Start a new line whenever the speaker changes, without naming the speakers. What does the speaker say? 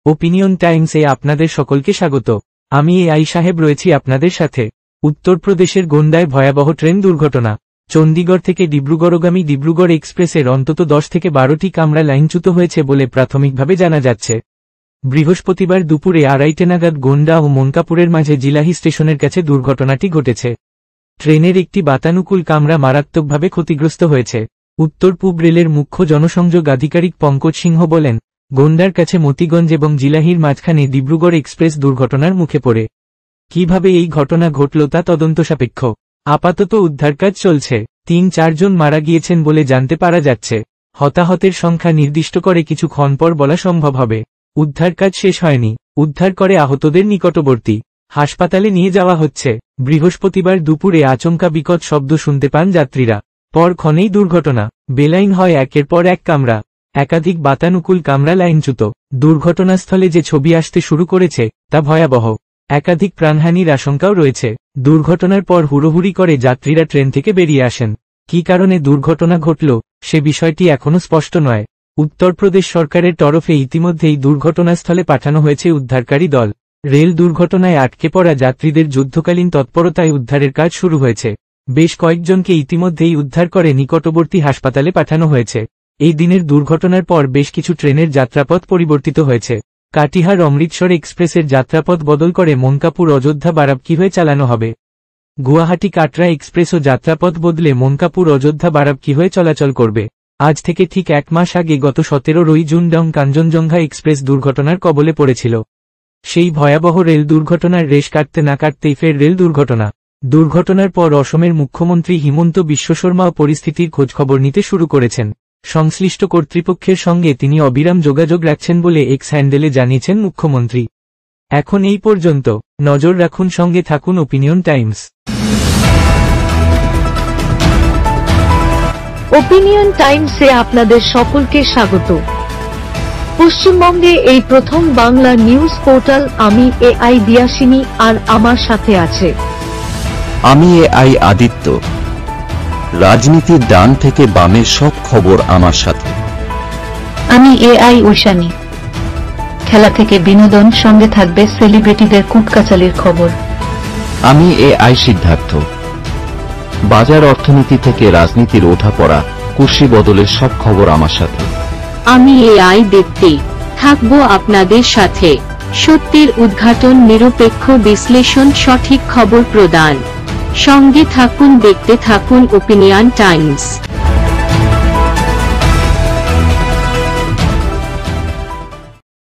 Opinion টাইমসে আপনাদের সকলকে স্বাগত। আমি এআই সাহেব রয়েছি আপনাদের সাথে। উত্তরপ্রদেশের গোন্ডায় ভয়াবহ ট্রেন দুর্ঘটনা। চণ্ডীগড় থেকে ডিব্রুগড়গামী ডিব্রুগড় এক্সপ্রেসের অন্তত 10 থেকে 12টি কামরা লাইনচ্যুত হয়েছে বলে প্রাথমিকভাবে জানা যাচ্ছে। বৃহস্পতিবার দুপুরে 2:30 নাগাদ গোন্ডা ও মনকাপুরের মাঝে জিলাহি স্টেশনের কাছে দুর্ঘটনাটি ঘটেছে। ট্রেনের একটি বাতানুকূল কামরা মারাত্মকভাবে ক্ষতিগ্রস্ত হয়েছে। উত্তর পূব রেলের মুখ্য জনসংযোগ আধিকারিক পঙ্কজ সিংহ বলেন, গোন্ডার কাছে মতিগঞ্জ এবং জিলাহির মাঝখানে ডিব্রুগড় এক্সপ্রেস দুর্ঘটনার মুখে পড়ে। কিভাবে এই ঘটনা ঘটল তা তদন্ত সাপেক্ষ। আপাতত উদ্ধার কাজ চলছে। 3-4 জন মারা গিয়েছেন বলে জানতে পারা যাচ্ছে। হতাহতের সংখ্যা নির্দিষ্ট করে কিছুক্ষণ পর বলা সম্ভব হবে। উদ্ধার কাজ শেষ হয়নি। উদ্ধার করে আহতদের নিকটবর্তী হাসপাতালে নিয়ে যাওয়া হচ্ছে। বৃহস্পতিবার দুপুরে আচমকা বিকট শব্দ শুনতে পান যাত্রীরা। পরক্ষণেই দুর্ঘটনা। বেলাইন হয় একের পর এক কামরা। একাধিক বাতানুকূল কামরা লাইনচ্যুত। দুর্ঘটনাস্থলে যে ছবি আসতে শুরু করেছে তা ভয়াবহ। একাধিক প্রাণহানির আশঙ্কাও রয়েছে। দুর্ঘটনার পর হুড়োহুড়ি করে যাত্রীরা ট্রেন থেকে বেরিয়ে আসেন। কী কারণে দুর্ঘটনা ঘটল সে বিষয়টি এখনও স্পষ্ট নয়। উত্তরপ্রদেশ সরকারের তরফে ইতিমধ্যেই দুর্ঘটনাস্থলে পাঠানো হয়েছে উদ্ধারকারী দল। রেল দুর্ঘটনায় আটকে পড়া যাত্রীদের যুদ্ধকালীন তৎপরতায় উদ্ধারের কাজ শুরু হয়েছে। বেশ কয়েকজনকে ইতিমধ্যেই উদ্ধার করে নিকটবর্তী হাসপাতালে পাঠানো হয়েছে। এই দিনের দুর্ঘটনার পর বেশ কিছু ট্রেনের যাত্রাপথ পরিবর্তিত হয়েছে। কাটিহার অমৃতসর এক্সপ্রেসের যাত্রাপথ বদল করে মনকাপুর অযোধ্যা বারাবকি হয়ে চালানো হবে। গুয়াহাটি কাটরা এক্সপ্রেসও যাত্রাপথ বদলে মনকাপুর অযোধ্যা বারাবকি হয়ে চলাচল করবে। আজ থেকে ঠিক 1 মাস আগে গত 17 জুন ডং কাঞ্চনজঙ্ঘা এক্সপ্রেস দুর্ঘটনার কবলে পড়েছিল। সেই ভয়াবহ রেল দুর্ঘটনার রেশ কাটতে না কাটতেই ফের রেল দুর্ঘটনা। দুর্ঘটনার পর অসমের মুখ্যমন্ত্রী হিমন্ত বিশ্ব শর্মাও পরিস্থিতির খোঁজখবর নিতে শুরু করেছেন। সংশ্লিষ্ট কর্তৃপক্ষের সঙ্গে তিনি অবিরাম যোগাযোগ রাখছেন বলে এক্স হ্যান্ডেলে জানিয়েছেন মুখ্যমন্ত্রী। এখন এই পর্যন্ত। নজর রাখুন, সঙ্গে থাকুন ওপিনিয়ন টাইমস।
ওপিনিয়ন টাইমসে আপনাদের সকলকে স্বাগত। পশ্চিমবঙ্গে এই প্রথম বাংলা নিউজ পোর্টাল। আমি এআই দিয়াসিনী, আর আমার সাথে আছে
আমি এআই আদিত্য। রাজনীতির ডান থেকে বামের সব খবর আমার সাথে।
আমি এআই ঐশানী। খেলা থেকে বিনোদন, সঙ্গে থাকবে সেলিব্রিটিদের কুটকাচালির খবর।
আমি এআই সিদ্ধার্থ। বাজার অর্থনীতি থেকে রাজনীতির ওঠাপড়া, কুর্সি বদলের সব খবর আমার সাথে।
আমি এআই দীপ্তি, থাকবো আপনাদের সাথে। সত্যের উদ্ঘাটন, নিরপেক্ষ বিশ্লেষণ, সঠিক খবর প্রদান। সঙ্গে থাকুন, দেখতে থাকুন ওপিনিয়ন টাইমস।